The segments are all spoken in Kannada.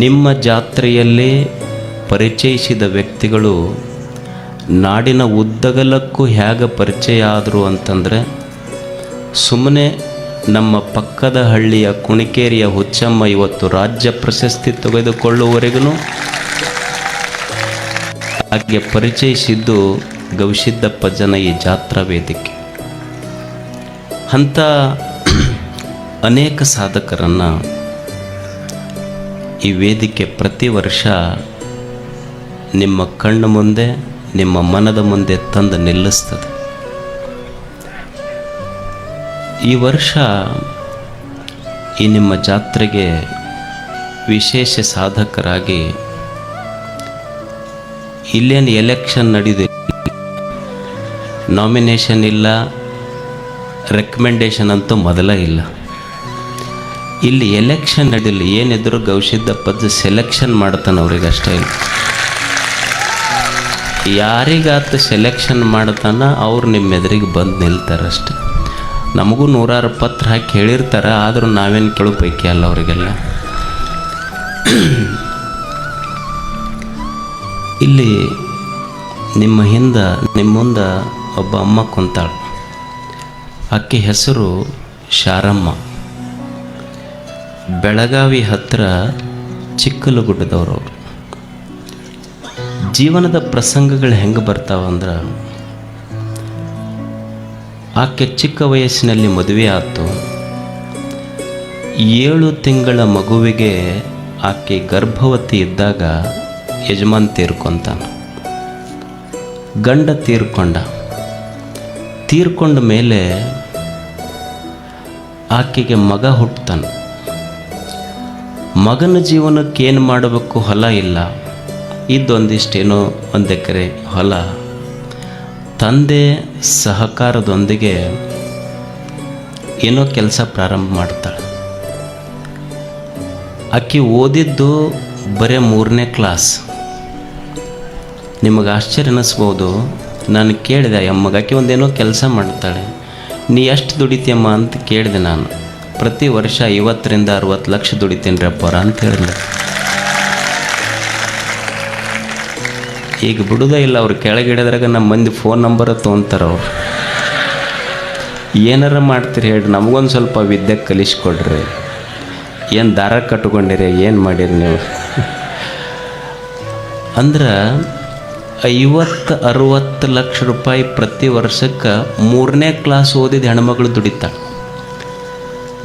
ನಿಮ್ಮ ಜಾತ್ರೆಯಲ್ಲೇ ಪರಿಚಯಿಸಿದ ವ್ಯಕ್ತಿಗಳು ನಾಡಿನ ಉದ್ದಗಲಕ್ಕೂ ಹೇಗೆ ಪರಿಚಯ ಆದರು ಅಂತಂದರೆ, ಸುಮ್ಮನೆ ನಮ್ಮ ಪಕ್ಕದ ಹಳ್ಳಿಯ ಕುಣಿಕೇರಿಯ ಹುಚ್ಚಮ್ಮ ಇವತ್ತು ರಾಜ್ಯ ಪ್ರಶಸ್ತಿ ತೆಗೆದುಕೊಳ್ಳುವವರೆಗೂ ಹಾಗೆ ಪರಿಚಯಿಸಿದ್ದು ಗವಿಸಿದ್ದಪ್ಪ ಜನ ಈ ಜಾತ್ರಾ ವೇದಿಕೆ. ಅಂಥ ಅನೇಕ ಸಾಧಕರನ್ನು ಈ ವೇದಿಕೆ ಪ್ರತಿ ವರ್ಷ ನಿಮ್ಮ ಕಣ್ಣು ಮುಂದೆ, ನಿಮ್ಮ ಮನದ ಮುಂದೆ ತಂದು ನಿಲ್ಲಿಸ್ತದೆ. ಈ ವರ್ಷ ಈ ನಿಮ್ಮ ಜಾತ್ರೆಗೆ ವಿಶೇಷ ಸಾಧಕರಾಗಿ ಇಲ್ಲೇನು ಎಲೆಕ್ಷನ್ ನಡೆದಿದೆ, ನಾಮಿನೇಷನ್ ಇಲ್ಲ, ರೆಕಮೆಂಡೇಷನ್ ಅಂತೂ ಮೊದಲ ಇಲ್ಲ. ಇಲ್ಲಿ ಎಲೆಕ್ಷನ್ ನಡೀಲಿ, ಏನಿದ್ರು ಗವಿಸಿದ್ದಪ್ಪದ್ದು ಸೆಲೆಕ್ಷನ್ ಮಾಡ್ತಾನೆ, ಅವ್ರಿಗೆ ಅಷ್ಟೇ ಇಲ್ಲ. ಯಾರಿಗಾತ ಸೆಲೆಕ್ಷನ್ ಮಾಡ್ತಾನ ಅವ್ರು ನಿಮ್ಮ ಎದುರಿಗೆ ಬಂದು ನಿಲ್ತಾರಷ್ಟೆ. ನಮಗೂ 100 ಪತ್ರ ಹಾಕಿ ಹೇಳಿರ್ತಾರೆ, ಆದರೂ ನಾವೇನು ಕೇಳೋ ಪೈಕಿ ಅಲ್ಲ ಅವರಿಗೆಲ್ಲ. ಇಲ್ಲಿ ನಿಮ್ಮ ಮುಂದೆ ಒಬ್ಬ ಅಮ್ಮ ಕುಂತಾಳು. ಆಕೆ ಹೆಸರು ಶಾರಮ್ಮ. ಬೆಳಗಾವಿ ಹತ್ತಿರ ಚಿಕ್ಕಲಗುಡ್ಡದವರು. ಜೀವನದ ಪ್ರಸಂಗಗಳು ಹೆಂಗೆ ಬರ್ತಾವಂದ್ರೆ, ಆಕೆ ಚಿಕ್ಕ ವಯಸ್ಸಿನಲ್ಲಿ ಮದುವೆ ಆಯಿತು. 7 ತಿಂಗಳ ಮಗುವಿಗೆ ಆಕೆ ಗರ್ಭವತಿ ಇದ್ದಾಗ ಯಜಮಾನ್ ತೀರ್ಕೊಂತಾನ. ಗಂಡ ತೀರ್ಕೊಂಡ ಮೇಲೆ ಆಕೆಗೆ ಮಗ ಹುಟ್ಟತಾನೆ. ಮಗನ ಜೀವನಕ್ಕೆ ಏನು ಮಾಡಬೇಕು, ಹೊಲ ಇಲ್ಲ, ಇದ್ದೊಂದಿಷ್ಟೇನೋ 1 ಎಕರೆ ಹೊಲ. ತಂದೆ ಸಹಕಾರದೊಂದಿಗೆ ಏನೋ ಕೆಲಸ ಪ್ರಾರಂಭ ಮಾಡ್ತಾಳೆ. ಆಕೆ ಓದಿದ್ದು ಬರೀ 3ನೇ ಕ್ಲಾಸ್. ನಿಮಗೆ ಆಶ್ಚರ್ಯ ಅನ್ನಿಸ್ಬೋದು. ನಾನು ಕೇಳಿದೆ ಅಮ್ಮಗೆ, ಆಕೆ ಒಂದೇನೋ ಕೆಲಸ ಮಾಡ್ತಾಳೆ, ನೀ ಎಷ್ಟು ದುಡಿತೀಯಮ್ಮ ಅಂತ ಕೇಳಿದೆ ನಾನು. ಪ್ರತಿ ವರ್ಷ 50 ರಿಂದ 60 ಲಕ್ಷ ದುಡಿತೀನಿ ರೀ ಅಪ್ಪರ ಅಂತ ಹೇಳಿದೆ. ಈಗ ಬಿಡೋದೇ ಇಲ್ಲ, ಅವ್ರು ಕೆಳಗಿಡದ್ರಾಗ ನಮ್ಮ ಮಂದಿ ಫೋನ್ ನಂಬರ್ ತೊಗೊಂತಾರೆ. ಅವ್ರು ಏನಾರ ಮಾಡ್ತೀರಿ ಹೇಳ್ರಿ, ನಮಗೊಂದು ಸ್ವಲ್ಪ ವಿದ್ಯೆ ಕಲಿಸ್ಕೊಡ್ರಿ. ಏನು ದಾರ ಕಟ್ಕೊಂಡಿರಿ, ಏನು ಮಾಡಿರಿ ನೀವು ಅಂದ್ರೆ 50-60 ಲಕ್ಷ ರೂಪಾಯಿ ಪ್ರತಿ ವರ್ಷಕ್ಕೆ 3ನೇ ಕ್ಲಾಸ್ ಓದಿದ ಹೆಣ್ಮಗಳು ದುಡಿತಾಳೆ.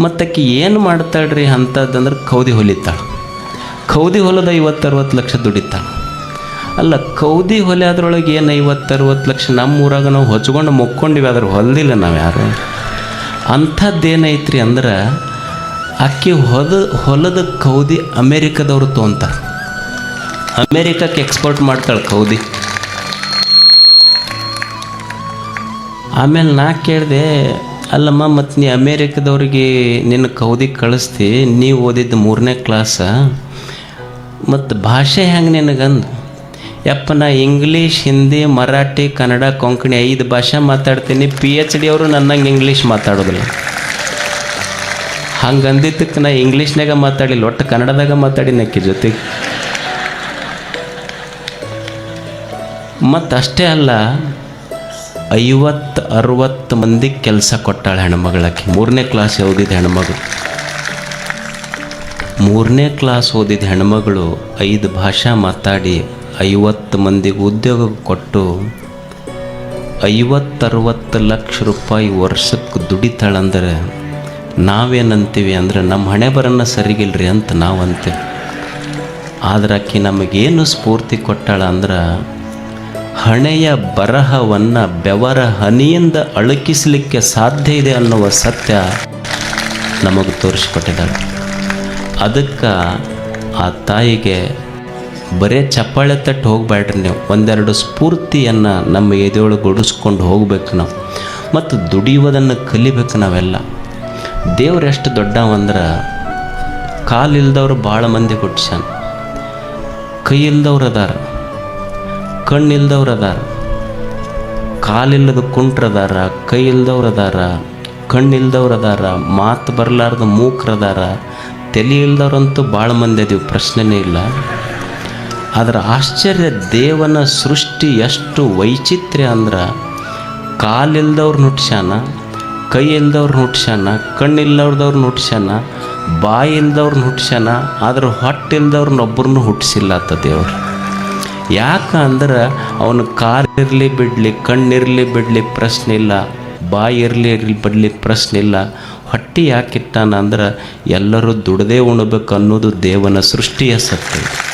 ಮತ್ತಕ್ಕೆ ಏನು ಮಾಡ್ತಾಳ್ರಿ ಅಂಥದ್ದಂದ್ರೆ ಕೌದಿ ಹೊಲಿತಾಳೆ. ಕೌದಿ ಹೊಲದ 50-60 ಲಕ್ಷ ದುಡಿತಾಳೆ. ಅಲ್ಲ, ಕೌದಿ ಹೊಲೆ ಅದ್ರೊಳಗೆ ಏನು 50-60 ಲಕ್ಷ? ನಮ್ಮ ಊರಾಗ ನಾವು ಹೊಚ್ಕೊಂಡು ಮುಕ್ಕೊಂಡಿವಿ, ಅದ್ರ ಹೊಲ್ದಿಲ್ಲ ನಾವು ಯಾರು. ಅಂಥದ್ದೇನೈತ್ರಿ ಅಂದ್ರೆ, ಅಕ್ಕಿ ಹೊಲದ ಕೌದಿ ಅಮೇರಿಕದವರು ತೊಗೊಂತಾರೆ. ಅಮೇರಿಕಕ್ಕೆ ಎಕ್ಸ್ಪೋರ್ಟ್ ಮಾಡ್ತಾಳೆ ಕೌದಿ. ಆಮೇಲೆ ನಾ ಕೇಳಿದೆ, ಅಲ್ಲಮ್ಮ ಮತ್ತು ನೀ ಅಮೇರಿಕದವ್ರಿಗೆ ನಿನ್ನ ಕೌದಿ ಕಳಿಸ್ತಿ, ನೀವು ಓದಿದ್ದು 3ನೇ ಕ್ಲಾಸ, ಮತ್ತು ಭಾಷೆ ಹೆಂಗೆ ನಿನಗಂದು? ಯಪ್ಪ, ನಾ ಇಂಗ್ಲೀಷ್, ಹಿಂದಿ, ಮರಾಠಿ, ಕನ್ನಡ, ಕೊಂಕಣಿ 5 ಭಾಷೆ ಮಾತಾಡ್ತೀನಿ. PhD ಅವರು ನನ್ನಂಗೆ ಇಂಗ್ಲೀಷ್ ಮಾತಾಡೋದಿಲ್ಲ. ಹಂಗೆ ಅಂದಿದ್ದಕ್ಕೆ ನಾ ಇಂಗ್ಲೀಷ್ನಾಗ ಮಾತಾಡಿಲ್ಲ, ಒಟ್ಟು ಕನ್ನಡದಾಗ ಮಾತಾಡಿನ ಆಕೆ ಜೊತೆಗೆ. ಮತ್ತು ಅಷ್ಟೇ ಅಲ್ಲ, 50-60 ಮಂದಿಗೆ ಕೆಲಸ ಕೊಟ್ಟಾಳೆ ಹೆಣ್ಮಗಳಾಕಿ. 3ನೇ ಕ್ಲಾಸ್ ಓದಿದ ಹೆಣ್ಮಗಳು. 3ನೇ ಕ್ಲಾಸ್ ಓದಿದ ಹೆಣ್ಮಗಳು 5 ಭಾಷೆ ಮಾತಾಡಿ 50 ಮಂದಿಗೆ ಉದ್ಯೋಗ ಕೊಟ್ಟು 50-60 ಲಕ್ಷ ರೂಪಾಯಿ ವರ್ಷಕ್ಕೆ ದುಡಿತಾಳಂದ್ರೆ ನಾವೇನಂತೀವಿ ಅಂದರೆ, ನಮ್ಮ ಹಣೆ ಬರನ್ನ ಸರಿಗಿಲ್ರಿ ಅಂತ ನಾವು ಅಂತೀವಿ. ಆದ್ರೆ ಆಕಿ ನಮಗೇನು ಸ್ಫೂರ್ತಿ ಕೊಟ್ಟಾಳ ಅಂದ್ರೆ, ಹಣೆಯ ಬರಹವನ್ನು ಬೆವರ ಹನಿಯಿಂದ ಅಳುಕಿಸಲಿಕ್ಕೆ ಸಾಧ್ಯ ಇದೆ ಅನ್ನುವ ಸತ್ಯ ನಮಗೆ ತೋರಿಸ್ಕೊಟ್ಟಿದ್ದಾಳೆ. ಅದಕ್ಕೆ ಆ ತಾಯಿಗೆ ಬರೇ ಚಪ್ಪಾಳೆ ತಟ್ಟು ಹೋಗಬೇಡ್ರಿ ನೀವು, 1-2 ಸ್ಫೂರ್ತಿಯನ್ನು ನಮ್ಮ ಎದೆಯೊಳಗೆ ಒಡಿಸ್ಕೊಂಡು ಹೋಗ್ಬೇಕು ನಾವು. ಮತ್ತು ದುಡಿಯೋದನ್ನು ಕಲಿಬೇಕು ನಾವೆಲ್ಲ. ದೇವ್ರು ಎಷ್ಟು ದೊಡ್ಡವಂದ್ರೆ, ಕಾಲಿಲ್ದವ್ರು ಭಾಳ ಮಂದಿ ಹುಟ್ಟಿಸ್ಯಾನ, ಕೈ ಇಲ್ದವ್ರು ಅದಾರ, ಕಣ್ಣಿಲ್ದವ್ರು ಅದಾರ, ಕಾಲಿಲ್ಲದ ಕುಂಟ್ರದಾರ, ಕೈ ಇಲ್ದವ್ರು ಅದಾರ, ಕಣ್ಣಿಲ್ದವ್ರು ಅದಾರ, ಮಾತು ಬರಲಾರ್ದ ಮೂಕ್ರದಾರ, ತಲೆ ಇಲ್ದವ್ರಂತೂ ಭಾಳ ಮಂದಿ ಅದೀವಿ, ಪ್ರಶ್ನೆನೇ ಇಲ್ಲ. ಅದರ ಆಶ್ಚರ್ಯ ದೇವನ ಸೃಷ್ಟಿ ಎಷ್ಟು ವೈಚಿತ್ರ್ಯ ಅಂದ್ರೆ, ಕಾಲಿಲ್ದವ್ರನ್ನ ಹುಟ್ಸ್ಯಾನ, ಕೈ ಇಲ್ದವ್ರನ್ನ ಹುಟ್ಸ್ಯಾನ, ಕಣ್ಣಿಲ್ಲವ್ರದವ್ರನ್ನ ಹುಟ್ಸ್ಯಾನ, ಬಾಯಿ ಇಲ್ದವ್ರನ್ನ ಹುಟ್ಸ್ಯಾನ, ಆದ್ರೆ ಹೊಟ್ಟಿಲ್ದವ್ರನ್ನೊಬ್ಬರನ್ನು ಹುಟ್ಟಿಸಿಲ್ಲ ಆತ ದೇವರು. ಯಾಕಂದ್ರೆ ಅವನು ಕಾಲಿರಲಿ ಬಿಡಲಿ, ಕಣ್ಣಿರಲಿ ಬಿಡಲಿ ಪ್ರಶ್ನೆ ಇಲ್ಲ, ಬಾಯಿ ಇರಲಿ ಬಿಡಲಿ ಪ್ರಶ್ನೆ ಇಲ್ಲ. ಹೊಟ್ಟೆ ಯಾಕಿಟ್ಟಾನ ಅಂದ್ರೆ ಎಲ್ಲರೂ ದುಡ್ದೇ ಉಣ್ಬೇಕು ಅನ್ನೋದು ದೇವನ ಸೃಷ್ಟಿಯ ಸತ್ಯ.